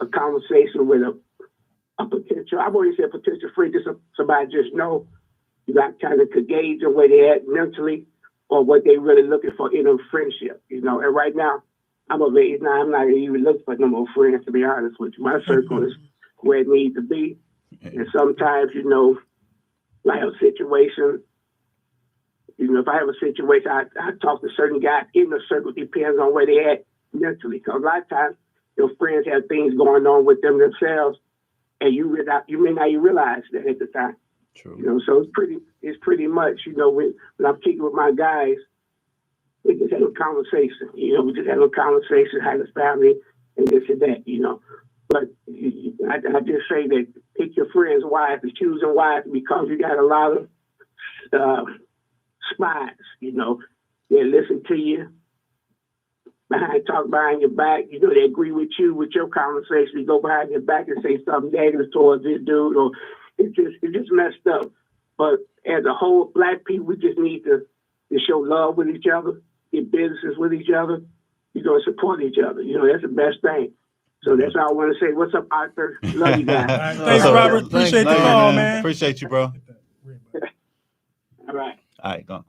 a conversation with a potential, I've always said potential friend, just somebody just know. You got kind of to gauge them where they're at mentally, or what they really looking for in a friendship, you know. And right now, I'm of age now. I'm not even looking for no more friends, to be honest with you. My circle is where it needs to be. And sometimes, you know, I have a situation, you know, if I have a situation, I talk to certain guys in the circle, depends on where they at mentally. Because a lot of times, your friends have things going on with them themselves, and you may not even realize that at the time. True. You know, so it's pretty much, you know, when I'm kicking with my guys, we just have a conversation. You know, we just have a conversation, have a family, and this and that, you know. But I just say that pick your friends wisely, choose them wisely, because you got a lot of spies, you know. They listen to you, talk behind your back. You know, they agree with you, with your conversation. You go behind your back and say something negative towards this dude, or it's just messed up. But as a whole, Black people, we just need to show love with each other, get businesses with each other, you know, support each other. You know, that's the best thing. So that's all I want to say. What's up, Arthur? Love you guys. All right, thanks, Robert. Appreciate the call, man. Appreciate you, bro. All right. All right, go.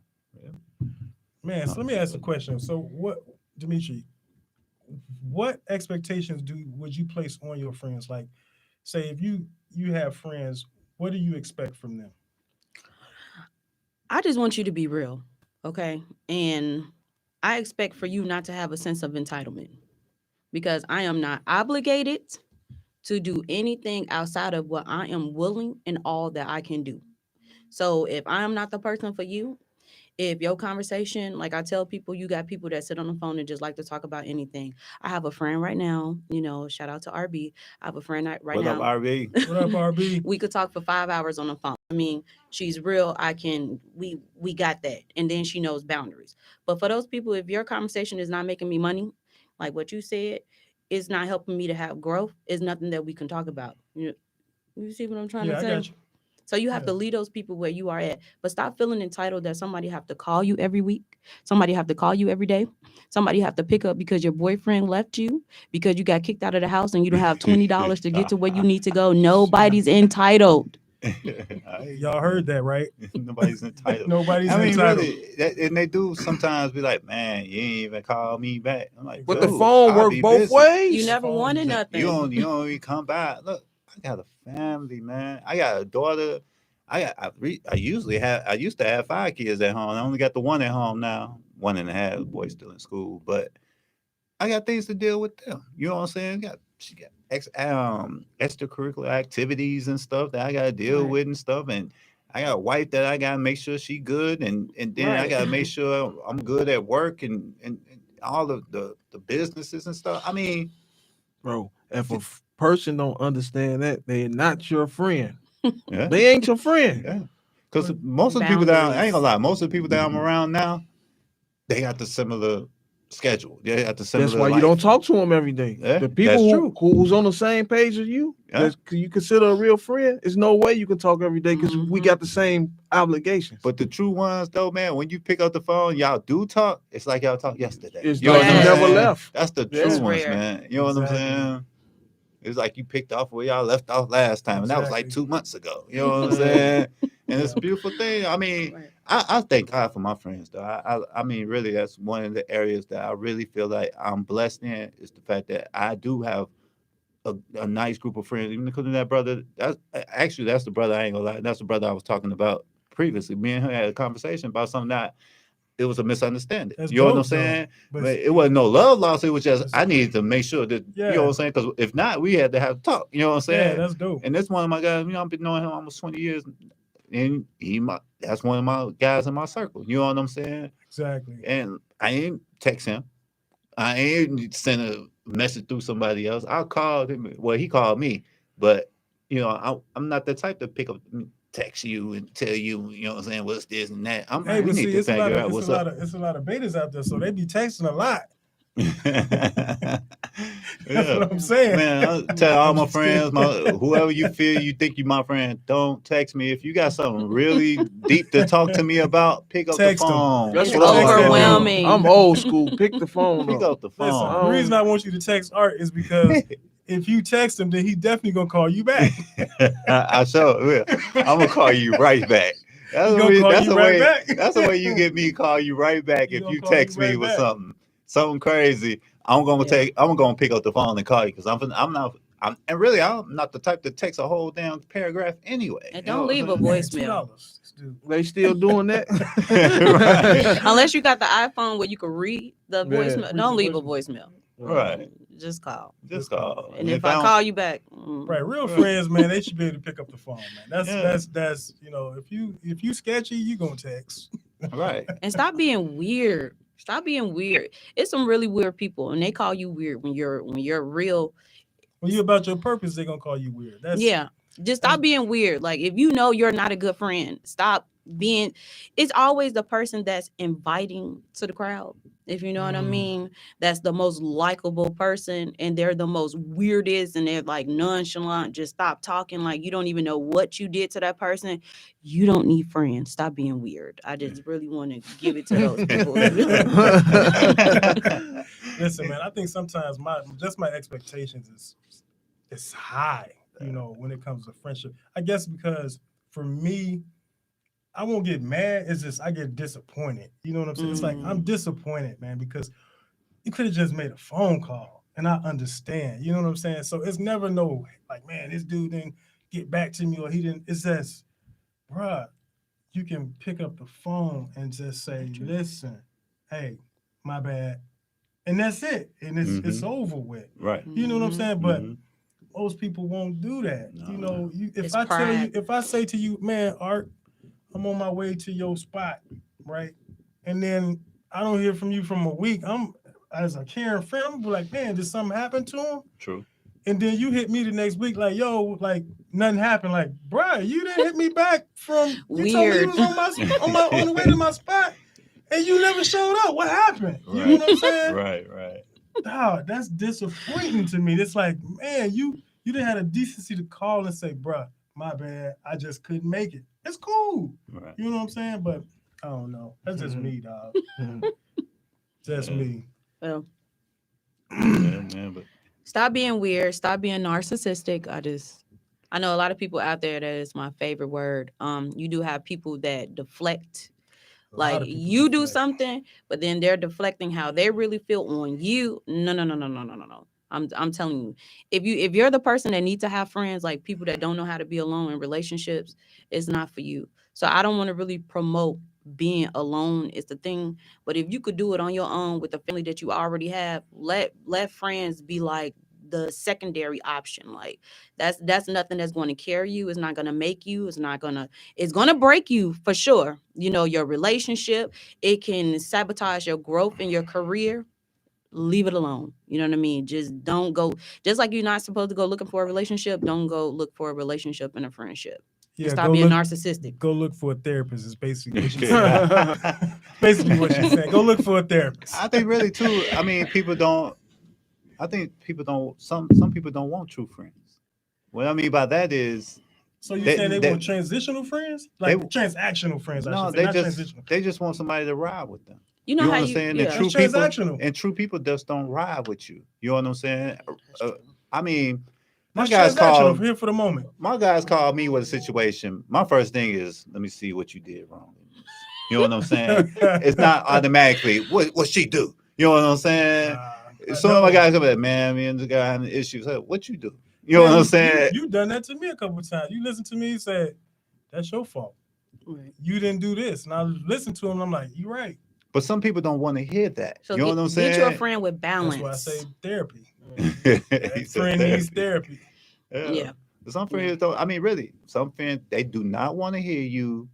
Man, so let me ask a question. So what, Demetri, what expectations would you place on your friends? Like, say if you have friends, what do you expect from them? I just want you to be real, okay? And I expect for you not to have a sense of entitlement, because I am not obligated to do anything outside of what I am willing and all that I can do. So if I am not the person for you, if your conversation, like I tell people, you got people that sit on the phone and just like to talk about anything. I have a friend right now, you know, shout out to RB. I have a friend right What now. up, RB? What up, RB? We could talk for 5 hours on the phone. I mean, she's real. We got that. And then she knows boundaries. But for those people, if your conversation is not making me money, like what you said, it's not helping me to have growth, it's nothing that we can talk about. You see what I'm trying to say? I got you. So you have to lead those people where you are at, but stop feeling entitled that somebody have to call you every week. Somebody have to call you every day. Somebody have to pick up because your boyfriend left you, because you got kicked out of the house and you don't have $20 to get to where you need to go. Nobody's entitled. Y'all heard that, right? Nobody's entitled. Nobody's entitled. Really, and they do sometimes be like, man, you ain't even call me back. I'm like, but the phone work both ways. You never wanted nothing. You don't even come back. Look, I got a family, man. I got a daughter. I used to have 5 kids at home. I only got the one at home now. 1.5, the boy's still in school, but I got things to deal with them. You know what I'm saying? She got extracurricular activities and stuff that I gotta deal with and stuff. And I got a wife that I gotta make sure she good, and then I gotta make sure I'm good at work and all of the businesses and stuff. I mean, bro, if a person don't understand that, they're not your friend. Yeah. They ain't your friend. Yeah. Because most of the people that I ain't gonna lie, most of the people that I'm around now, they got the similar schedule. They got the similar. That's why life. you don't talk to them every day. Yeah, the people who's on the same page as you, yeah. you consider a real friend, there's no way you can talk every day because we got the same obligations. But the true ones, though, man, when you pick up the phone, y'all do talk. It's like y'all talked yesterday. It's you like you never left. That's the true ones, man. You know what I'm saying? It's like you picked off where y'all left off last time, and that was like 2 months ago. You know what I'm saying? And it's a beautiful thing. I mean, I thank God for my friends, though. I mean, really, that's one of the areas that I really feel like I'm blessed in, is the fact that I do have a nice group of friends. Even because of that brother, that's the brother, I ain't gonna lie. That's the brother I was talking about previously. Me and him had a conversation about something that it was a misunderstanding. That's you know dope, what I'm saying? But it wasn't no love loss. It was just I needed to make sure that you know what I'm saying. Because if not, we had to have a talk. You know what I'm saying? Yeah, that's dope. And that's one of my guys. You know, I've been knowing him almost 20 years, and that's one of my guys in my circle. You know what I'm saying? Exactly. And I ain't text him. I ain't send a message through somebody else. I called him. Well, he called me, but you know, I'm not the type to pick up. Text you and tell you, you know what I'm saying, what's this and that. Hey, but see, it's a lot of betas out there, so they be texting a lot. That's what I'm saying. Man, I'll tell all my friends, whoever you feel you think you my friend, don't text me. If you got something really deep to talk to me about, pick up text the phone. That's what overwhelming. I'm old school. Pick the phone. Pick up the phone. Listen, the reason I want you to text Art is because if you text him, then he definitely gonna call you back. I sure will. I'm gonna call you right back. That's He the gonna way. call That's you the right way. back. That's the way you get me call you right back He if gonna you call you text me right with back. something crazy. I'm gonna Yeah. I'm gonna pick up the phone and call you because I'm not. And really, I'm not the type to text a whole damn paragraph anyway. And You know don't what leave a I'm saying? voicemail. $2. Dude. They still doing that? Right. Unless you got the iPhone where you can read the Yeah. voicemail, Read don't the leave a voicemail. voicemail. Right. Just call. Just call. And if I I don't- call you back, Right, real Right. friends, man, they should be able to pick up the phone, man. Yeah. That's if you sketchy, you gonna text. Right. and stop being weird. Stop being weird. It's some really weird people, and they call you weird when you're real. When you about your purpose, they're gonna call you weird. Yeah, just stop being weird. Like if you know you're not a good friend, stop being. It's always the person that's inviting to the crowd. If you know what I mean, that's the most likable person, and they're the most weirdest, and they're like nonchalant. Just stop talking like you don't even know what you did to that person. You don't need friends. Stop being weird. I just really want to give it to those people. Listen, man, I think sometimes my expectations is high, when it comes to friendship. I guess because for me, I won't get mad. It's just I get disappointed. You know what I'm saying? It's like I'm disappointed, man, because you could have just made a phone call and I understand. You know what I'm saying? So it's never no like, man, this dude didn't get back to me or he didn't. It's just, bruh, you can pick up the phone and just say, listen, hey, my bad. And that's it. And it's over with. Right. You know what I'm saying? But Mhm. most people won't do that. No. It's pride. If I say to you, man, Art, I'm on my way to your spot, right? And then I don't hear from you from a week. I'm as a caring friend, I'm like, man, did something happen to him? True. And then you hit me the next week, like, yo, like nothing happened. Like, bruh, you didn't hit me back from you told me you was on the way to my spot, and you never showed up. What happened? You know what I'm saying? Right. Dog, that's disappointing to me. It's like, man, you didn't have the decency to call and say, bruh, my bad, I just couldn't make it. It's cool. Right. You know what I'm saying? But I don't know. That's just me, dog. Just me. Well, Yeah, man, but stop being weird. Stop being narcissistic. I know a lot of people out there that is my favorite word. You do have people that deflect. A lot Like of people you do deflect. something, but then they're deflecting how they really feel on you. No. I'm telling you, if you're the person that needs to have friends, like people that don't know how to be alone in relationships, it's not for you. So I don't want to really promote being alone is the thing. But if you could do it on your own with the family that you already have, let friends be like the secondary option. Like that's nothing that's going to carry you. It's not going to make you. It's going to break you for sure. Your relationship, it can sabotage your growth in your career. Leave it alone. You know what I mean? Just don't go. Just like you're not supposed to go looking for a relationship, don't go look for a relationship and a friendship. Yeah, Stop being narcissistic. Go look for a therapist is basically what she's saying. Basically what she's saying. Go look for a therapist. I think really too. I mean, people don't. Some people don't want true friends. What I mean by that is, So you saying they want transitional friends? Like transactional friends, I no, should say, they not just transitional. they just want somebody to ride with them. You know You know how what I'm saying? And That's true people transactional. and true people just don't ride with you. You know what I'm saying? I mean, my That's guys transactional here for the moment. My guys call me with a situation. My first thing is, let me see what you did wrong. You know what I'm saying? It's not automatically what she do. You know what I'm saying? Some of my guys come like, man, me and the guy having issues. Hey, what you do? You know what I'm saying? You done that to me a couple of times. You listened to me and said, that's your fault. Right. You didn't do this. And I listened to him and I'm like, you're right. But some people don't want to hear that. So you know what I'm saying? Get you a friend with balance. That's why I say therapy. He That said friend needs therapy. Yeah. Some friends don't. I mean, really, some friends they do not want to hear you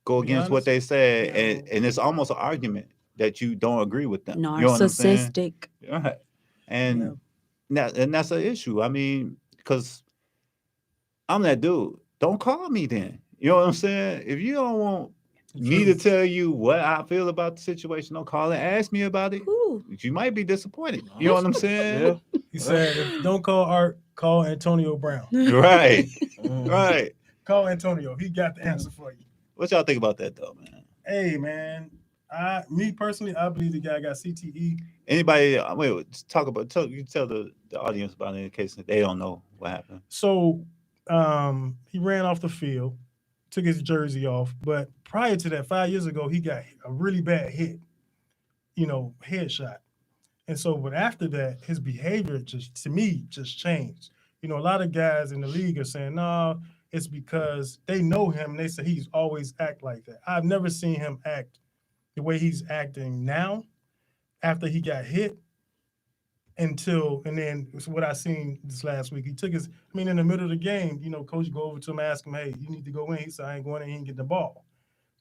go Be against what honest. they said, and it's almost an argument that you don't agree with them. You know what I'm saying? Narcissistic. Right. And that's an issue. I mean, because I'm that dude. Don't call me then. You know what I'm saying? If you don't want me to tell you what I feel about the situation, don't call and ask me about it. Ooh. You might be disappointed. You know what I'm saying? He said, if don't call Art, call Antonio Brown. Right. Right. Call Antonio. He got the answer for you. What y'all think about that though, man? Hey, man. Me personally, I believe the guy got CTE. Anybody? Wait. Tell the audience about it in case they don't know what happened. So he ran off the field took his jersey off. But prior to that, 5 years ago, he got a really bad hit, headshot. And so, but after that, his behavior to me, changed. A lot of guys in the league are saying, no, it's because they know him. And they say he's always act like that. I've never seen him act the way he's acting now after he got hit and then what I seen this last week. He took in the middle of the game, coach go over to him, ask him, hey, you need to go in. He said, I ain't going in, he ain't getting the ball.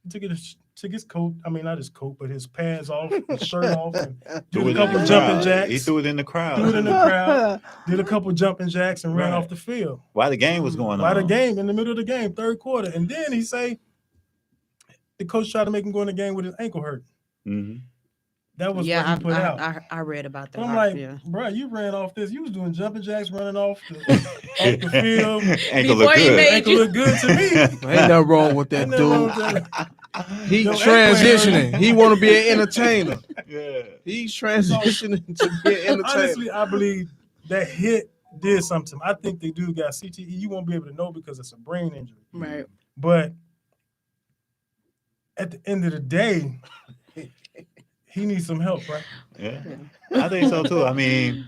He took his coat, not his coat, but his pants off, his shirt off, and did a couple jumping jacks. He threw it in the crowd. Did a couple jumping jacks and ran off the field. While the game was going on. While the game, in the middle of the game, third quarter. And then he say, the coach tried to make him go in the game with his ankle hurt. Mm-hmm. That was what he put out. I read about that. I'm like, bro, you ran off this. You was doing jumping jacks, running off the field. Ankle look good. Ankle look good to me. Ain't nothing wrong with that, dude. He transitioning. He want to be an entertainer. Yeah. He's transitioning to be an entertainer. Honestly, I believe that hit did something. I think the dude got CTE. You won't be able to know because it's a brain injury. Right. But at the end of the day, he needs some help, right? Yeah. I think so too. I mean,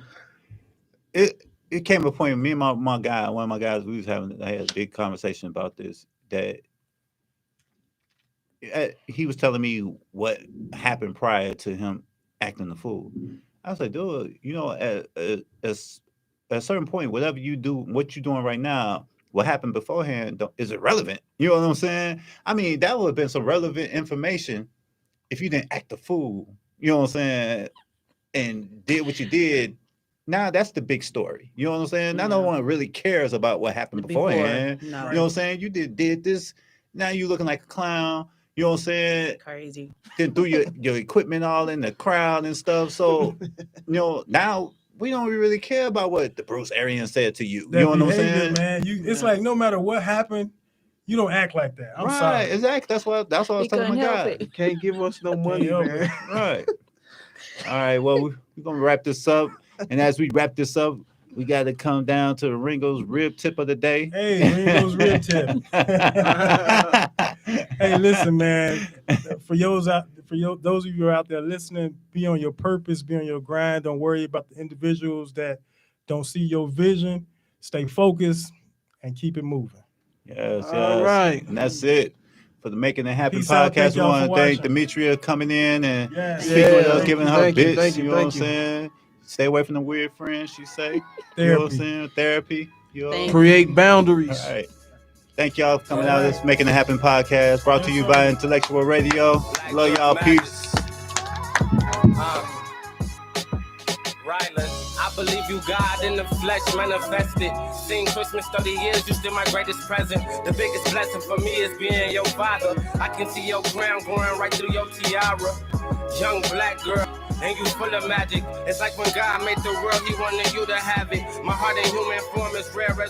it came a point. Me and my guy, one of my guys, I had a big conversation about this. That he was telling me what happened prior to him acting the fool. I was like, dude, at a certain point, whatever you do, what you're doing right now, what happened beforehand is irrelevant. You know what I'm saying? I mean, that would have been some relevant information if you didn't act the fool, you know what I'm saying, and did what you did. Now that's the big story. You know what I'm saying? Now no one really cares about what happened beforehand. No. You know what I'm saying? You did this. Now you looking like a clown. You know what I'm saying? Crazy. Then threw your equipment all in the crowd and stuff. So, now we don't really care about what the Bruce Arians said to you. That you know what I'm saying? Man, it's like no matter what happened, you don't act like that. I'm sorry. Exactly. That's what I was telling my guy. You can't give us no money, man. Right. All right. Well, we're gonna wrap this up, and as we wrap this up, we got to come down to Ringo's rib tip of the day. Hey, Ringo's rib tip. Hey, listen, man. Those of you who are out there listening, be on your purpose, be on your grind. Don't worry about the individuals that don't see your vision. Stay focused and keep it moving. Yes. All right. And that's it for the Making It Happen Peace out. podcast. Thank We y'all want for to thank watching. Demetria coming in and Yes. speaking with us, giving her Thank you, bits. thank you, You know what I'm thank you. saying? Stay away from the weird friends, she say. Therapy. You know what I'm saying? Therapy. Create boundaries. All right. Thank y'all for coming out of this Making It Happen podcast, brought to you by Intellectual Radio. Love y'all. Peace. I believe you, God, in the flesh manifested. Seen Christmas 30 years, you still my greatest present. The biggest blessing for me is being your father. I can see your crown going right through your tiara. Young black girl, and you full of magic. It's like when God made the world, he wanted you to have it. My heart in human form is rare as a